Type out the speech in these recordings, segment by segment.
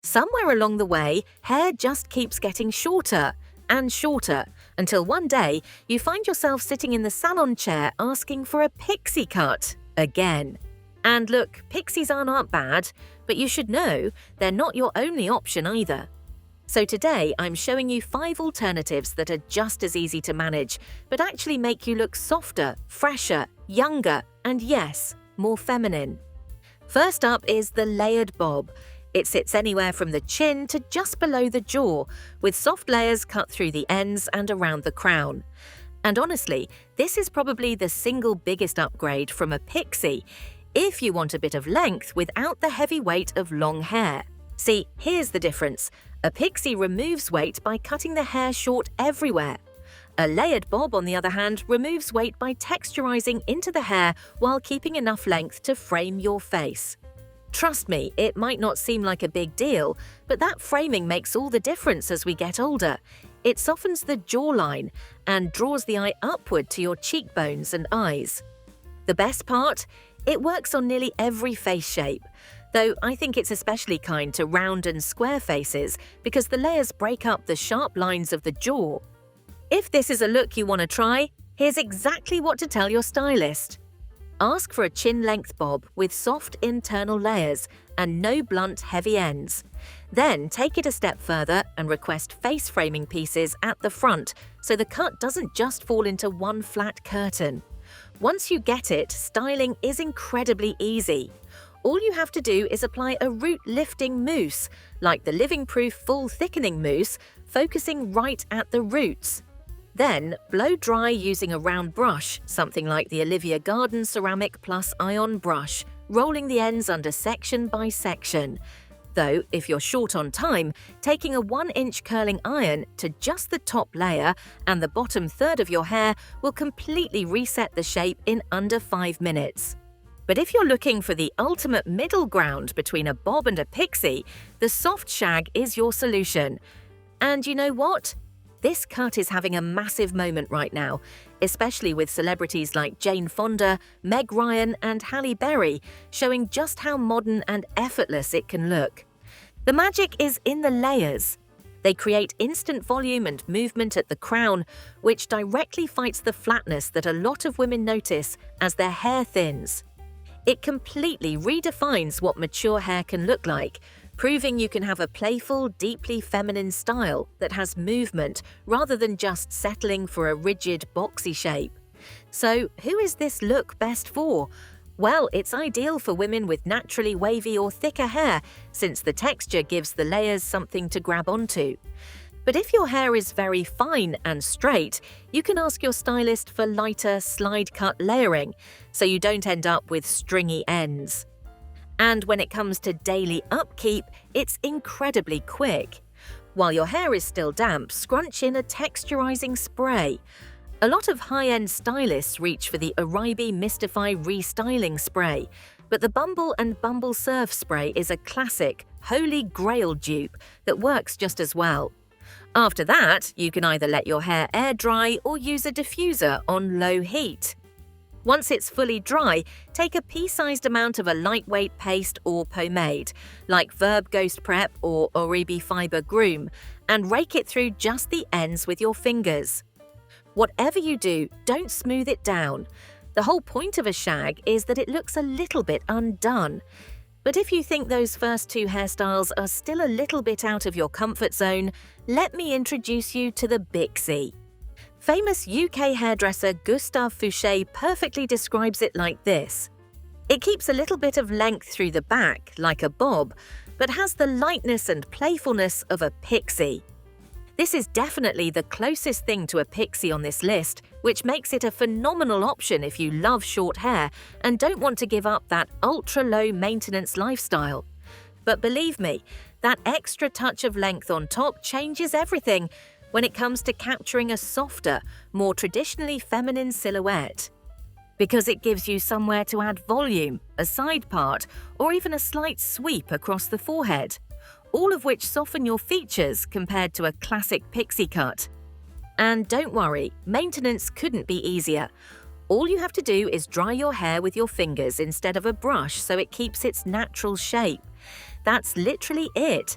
Somewhere along the way, hair just keeps getting shorter and shorter until one day you find yourself sitting in the salon chair asking for a pixie cut again. And look, pixies aren't bad, but you should know they're not your only option either. So today I'm showing you 5 alternatives that are just as easy to manage, but actually make you look softer, fresher, younger, and yes, more feminine. First up is the layered bob. It sits anywhere from the chin to just below the jaw, with soft layers cut through the ends and around the crown. And honestly, this is probably the single biggest upgrade from a pixie, if you want a bit of length without the heavy weight of long hair. See, here's the difference. A pixie removes weight by cutting the hair short everywhere. A layered bob, on the other hand, removes weight by texturizing into the hair while keeping enough length to frame your face. Trust me, it might not seem like a big deal, but that framing makes all the difference as we get older. It softens the jawline and draws the eye upward to your cheekbones and eyes. The best part? It works on nearly every face shape, though I think it's especially kind to round and square faces because the layers break up the sharp lines of the jaw. If this is a look you want to try, here's exactly what to tell your stylist. Ask for a chin-length bob with soft internal layers and no blunt, heavy ends. Then take it a step further and request face framing pieces at the front so the cut doesn't just fall into one flat curtain. Once you get it, styling is incredibly easy. All you have to do is apply a root-lifting mousse, like the Living Proof Full Thickening Mousse, focusing right at the roots. Then, blow dry using a round brush, something like the Olivia Garden Ceramic Plus Ion brush, rolling the ends under section by section. Though, if you're short on time, taking a 1-inch curling iron to just the top layer and the bottom third of your hair will completely reset the shape in under 5 minutes. But if you're looking for the ultimate middle ground between a bob and a pixie, the soft shag is your solution. And you know what? This cut is having a massive moment right now, especially with celebrities like Jane Fonda, Meg Ryan, and Halle Berry showing just how modern and effortless it can look. The magic is in the layers. They create instant volume and movement at the crown, which directly fights the flatness that a lot of women notice as their hair thins. It completely redefines what mature hair can look like, proving you can have a playful, deeply feminine style that has movement rather than just settling for a rigid, boxy shape. So, who is this look best for? Well, it's ideal for women with naturally wavy or thicker hair, since the texture gives the layers something to grab onto. But if your hair is very fine and straight, you can ask your stylist for lighter, slide-cut layering, so you don't end up with stringy ends. And when it comes to daily upkeep, it's incredibly quick. While your hair is still damp, scrunch in a texturizing spray. A lot of high-end stylists reach for the Oribe Mystify Restyling Spray, but the Bumble and Bumble Surf Spray is a classic, holy grail dupe that works just as well. After that, you can either let your hair air dry or use a diffuser on low heat. Once it's fully dry, take a pea-sized amount of a lightweight paste or pomade, like Verb Ghost Prep or Oribe Fiber Groom, and rake it through just the ends with your fingers. Whatever you do, don't smooth it down. The whole point of a shag is that it looks a little bit undone. But if you think those first 2 hairstyles are still a little bit out of your comfort zone, let me introduce you to the bixie. Famous UK hairdresser Gustave Fouché perfectly describes it like this. It keeps a little bit of length through the back, like a bob, but has the lightness and playfulness of a pixie. This is definitely the closest thing to a pixie on this list, which makes it a phenomenal option if you love short hair and don't want to give up that ultra-low maintenance lifestyle. But believe me, that extra touch of length on top changes everything when it comes to capturing a softer, more traditionally feminine silhouette. Because it gives you somewhere to add volume, a side part, or even a slight sweep across the forehead, all of which soften your features compared to a classic pixie cut. And don't worry, maintenance couldn't be easier. All you have to do is dry your hair with your fingers instead of a brush so it keeps its natural shape. That's literally it.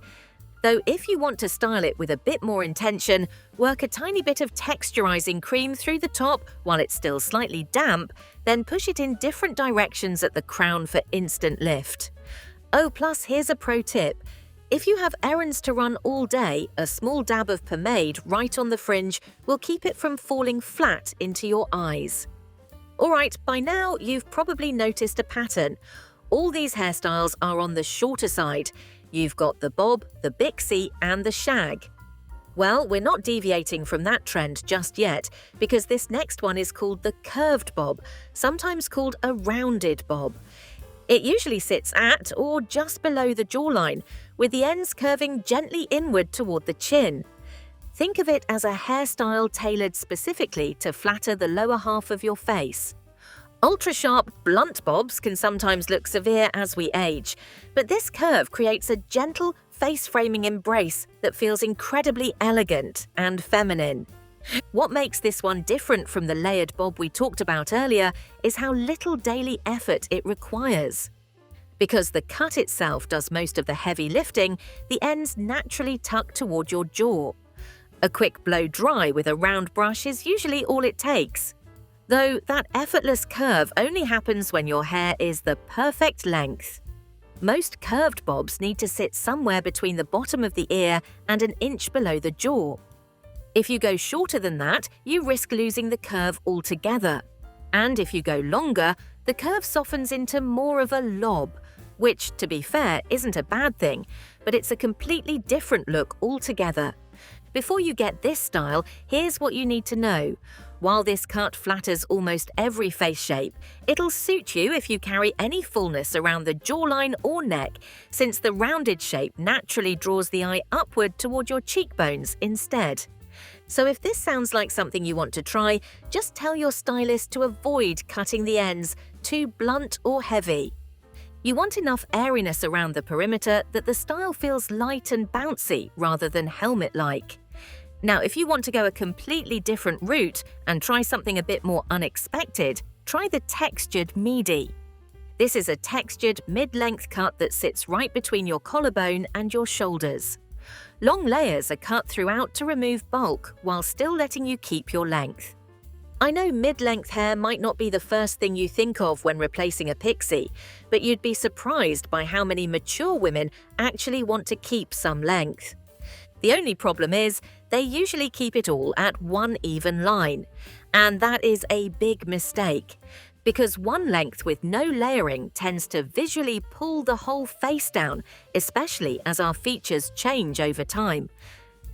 Though if you want to style it with a bit more intention, work a tiny bit of texturizing cream through the top while it's still slightly damp, then push it in different directions at the crown for instant lift. Oh, plus here's a pro tip. If you have errands to run all day, a small dab of pomade right on the fringe will keep it from falling flat into your eyes. Alright, by now you've probably noticed a pattern. All these hairstyles are on the shorter side. You've got the bob, the bixie, and the shag. Well, we're not deviating from that trend just yet, because this next one is called the curved bob, sometimes called a rounded bob. It usually sits at or just below the jawline, with the ends curving gently inward toward the chin. Think of it as a hairstyle tailored specifically to flatter the lower half of your face. Ultra-sharp, blunt bobs can sometimes look severe as we age, but this curve creates a gentle, face-framing embrace that feels incredibly elegant and feminine. What makes this one different from the layered bob we talked about earlier is how little daily effort it requires. Because the cut itself does most of the heavy lifting, the ends naturally tuck toward your jaw. A quick blow dry with a round brush is usually all it takes. Though that effortless curve only happens when your hair is the perfect length. Most curved bobs need to sit somewhere between the bottom of the ear and an inch below the jaw. If you go shorter than that, you risk losing the curve altogether. And if you go longer, the curve softens into more of a lob, which, to be fair, isn't a bad thing, but it's a completely different look altogether. Before you get this style, here's what you need to know. While this cut flatters almost every face shape, it'll suit you if you carry any fullness around the jawline or neck, since the rounded shape naturally draws the eye upward toward your cheekbones instead. So if this sounds like something you want to try, just tell your stylist to avoid cutting the ends too blunt or heavy. You want enough airiness around the perimeter that the style feels light and bouncy rather than helmet-like. Now, if you want to go a completely different route and try something a bit more unexpected, try the textured midi. This is a textured mid-length cut that sits right between your collarbone and your shoulders. Long layers are cut throughout to remove bulk while still letting you keep your length. I know mid-length hair might not be the first thing you think of when replacing a pixie, but you'd be surprised by how many mature women actually want to keep some length. The only problem is, they usually keep it all at one even line. And that is a big mistake, because one length with no layering tends to visually pull the whole face down, especially as our features change over time.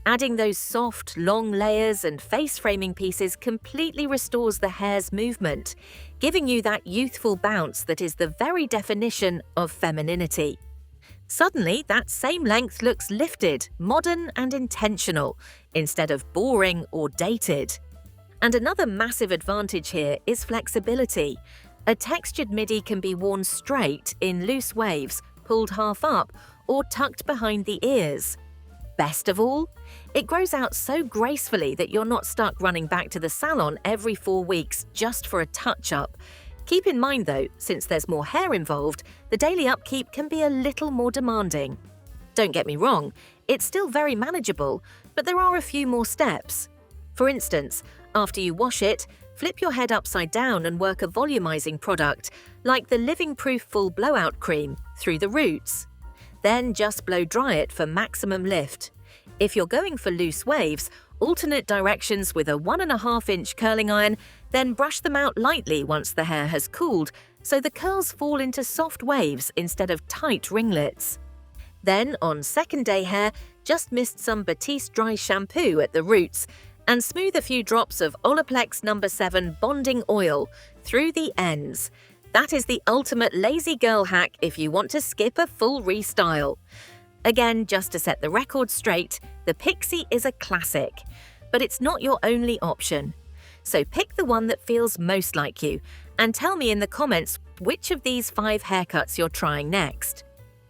Adding those soft, long layers and face-framing pieces completely restores the hair's movement, giving you that youthful bounce that is the very definition of femininity. Suddenly, that same length looks lifted, modern and intentional, instead of boring or dated. And another massive advantage here is flexibility. A textured midi can be worn straight in loose waves, pulled half up, or tucked behind the ears. Best of all, it grows out so gracefully that you're not stuck running back to the salon every 4 weeks just for a touch-up. Keep in mind though, since there's more hair involved, the daily upkeep can be a little more demanding. Don't get me wrong, it's still very manageable, but there are a few more steps. For instance, after you wash it, flip your head upside down and work a volumizing product, like the Living Proof Full Blowout Cream, through the roots. Then just blow dry it for maximum lift. If you're going for loose waves, alternate directions with a 1.5-inch curling iron, then brush them out lightly once the hair has cooled, so the curls fall into soft waves instead of tight ringlets. Then, on second day hair, just mist some Batiste dry shampoo at the roots and smooth a few drops of Olaplex No. 7 bonding oil through the ends. That is the ultimate lazy girl hack if you want to skip a full restyle. Again, just to set the record straight, the Pixie is a classic, but it's not your only option. So pick the one that feels most like you and tell me in the comments which of these 5 haircuts you're trying next.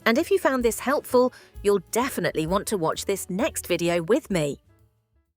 And if you found this helpful, you'll definitely want to watch this next video with me.